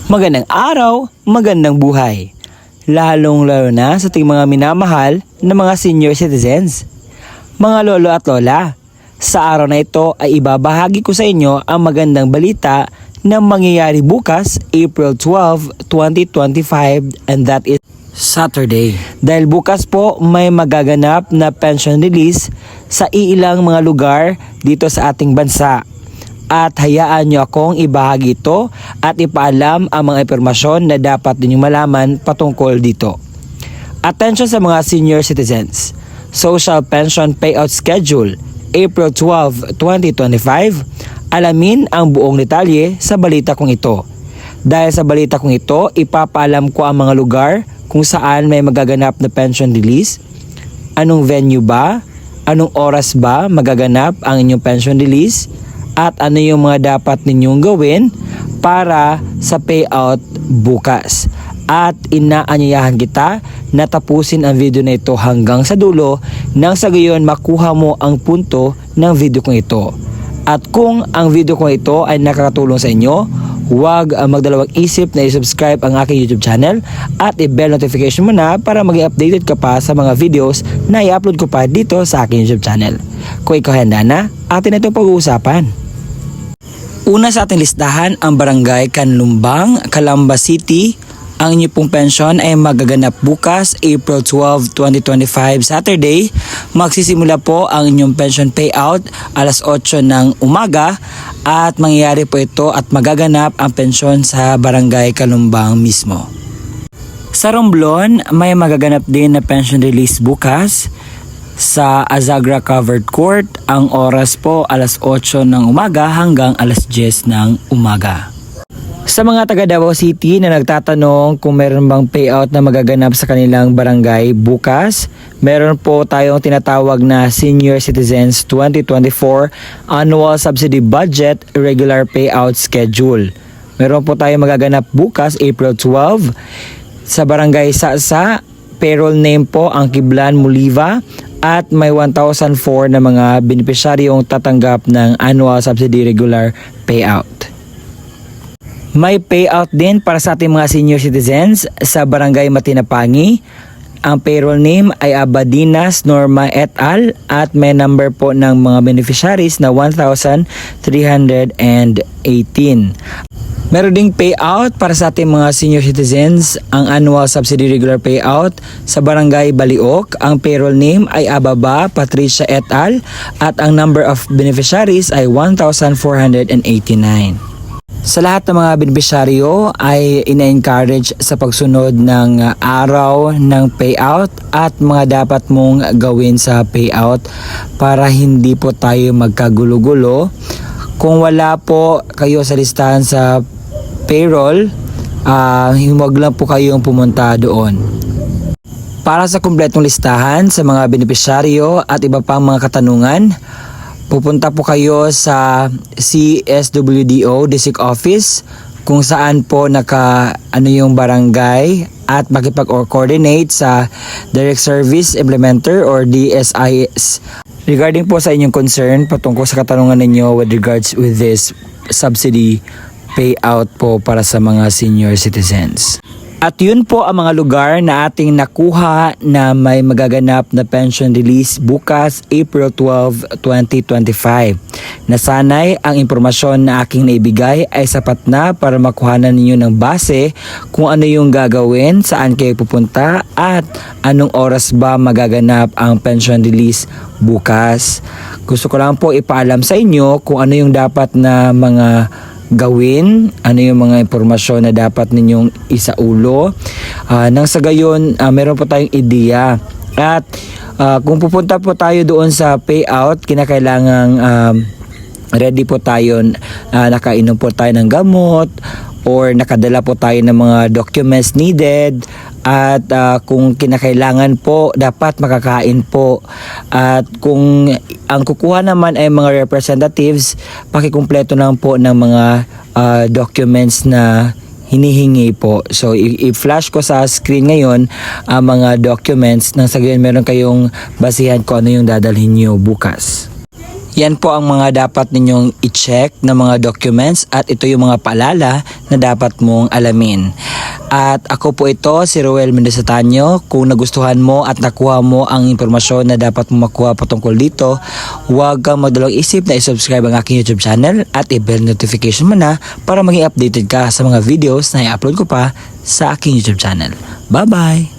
Magandang araw, magandang buhay. Lalong-lalo na sa ating mga minamahal na mga senior citizens. Mga lolo at lola, sa araw na ito ay ibabahagi ko sa inyo ang magandang balita na mangyayari bukas, April 12, 2025, and that is Saturday. Dahil bukas po may magaganap na pension release sa iilang mga lugar dito sa ating bansa. At hayaan nyo akong ibahagi ito at ipaalam ang mga impormasyon na dapat ninyong malaman patungkol dito. Attention sa mga senior citizens. Social Pension Payout Schedule, April 12, 2025. Alamin ang buong detalye sa balita kong ito. Dahil sa balita kong ito, ipapaalam ko ang mga lugar kung saan may magaganap na pension release, anong venue ba, anong oras ba magaganap ang inyong pension release, at ano yung mga dapat ninyong gawin para sa payout bukas. At inaanyayahan kita na tapusin ang video na ito hanggang sa dulo nang sa gayon makuha mo ang punto ng video kong ito. At kung ang video kong ito ay nakakatulong sa inyo, huwag magdalawang isip na i-subscribe ang aking YouTube channel at i-bell notification mo na para maging updated ka pa sa mga videos na i-upload ko pa dito sa aking YouTube channel. Kung ikaw handa na, atin itong pag-uusapan. Una sa ating listahan ang Barangay Canlumbang, Calamba City. Ang inyong pong pensyon ay magaganap bukas, April 12, 2025, Saturday. Magsisimula po ang inyong pension payout alas 8 ng umaga at mangyayari po ito at magaganap ang pensyon sa Barangay Canlumbang mismo. Sa Romblon, may magaganap din na pension release bukas sa Azagra Covered Court. Ang oras po alas 8 ng umaga hanggang alas 10 ng umaga. Sa mga taga Davao City na nagtatanong kung meron bang payout na magaganap sa kanilang barangay bukas, meron po tayong tinatawag na Senior Citizens 2024 Annual Subsidy Budget Regular Payout Schedule. Meron po tayong magaganap bukas, April 12, sa Barangay Sasa. Payroll name po ang Kiblan Muliva at may 1,004 na mga benepisyaryong tatanggap ng annual subsidy regular payout. May payout din para sa ating mga senior citizens sa Barangay Matinapangi. Ang payroll name ay Abadinas Norma et al. At may number po ng mga beneficiaries na 1,318. Meron ding payout para sa ating mga senior citizens, ang annual subsidy regular payout sa Barangay Baliok. Ang payroll name ay Ababa Patricia et al. At ang number of beneficiaries ay 1,489. Sa lahat ng mga beneficiaryo ay ina-encourage sa pagsunod ng araw ng payout at mga dapat mong gawin sa payout para hindi po tayo magkagulo-gulo. Kung wala po kayo sa listahan sa payroll, huwag lang po kayong pumunta doon. Para sa kumpletong listahan sa mga benepisyaryo at iba pang mga katanungan, pupunta po kayo sa CSWDO District Office kung saan po yung barangay at makipag-coordinate sa Direct Service Implementer or DSIS regarding po sa inyong concern patungkol sa katanungan ninyo with regards with this subsidy payout po para sa mga senior citizens. At yun po ang mga lugar na ating nakuha na may magaganap na pension release bukas, April 12, 2025. Nasanay ang impormasyon na aking naibigay ay sapat na para makuhanan ninyo ng base kung ano yung gagawin, saan kayo pupunta at anong oras ba magaganap ang pension release bukas. Gusto ko lang po ipaalam sa inyo kung ano yung dapat na mga gawin, ano yung mga impormasyon na dapat ninyong isaulo. Nang sa gayon, meron po tayong ideya. At kung pupunta po tayo doon sa payout, kinakailangang ready po tayo, nakainom po tayo ng gamot or nakadala po tayo ng mga documents needed. At kung kinakailangan po, dapat makakain po. At kung ang kukuha naman ay mga representatives, pakikumpleto lang po ng mga documents na hinihingi po. So i-flash ko sa screen ngayon ang mga documents nang sa gayon meron kayong basihan kung ano yung dadalhin nyo bukas. Yan po ang mga dapat ninyong i-check na mga documents at ito yung mga paalala na dapat mong alamin. At ako po ito, si Roel Mendoza Tanyo. Kung nagustuhan mo at nakuha mo ang impormasyon na dapat mo makuha patungkol dito, huwag kang magdalawang isip na i-subscribe ang aking YouTube channel at i-bell notification mo na para maging updated ka sa mga videos na i-upload ko pa sa aking YouTube channel. Bye-bye!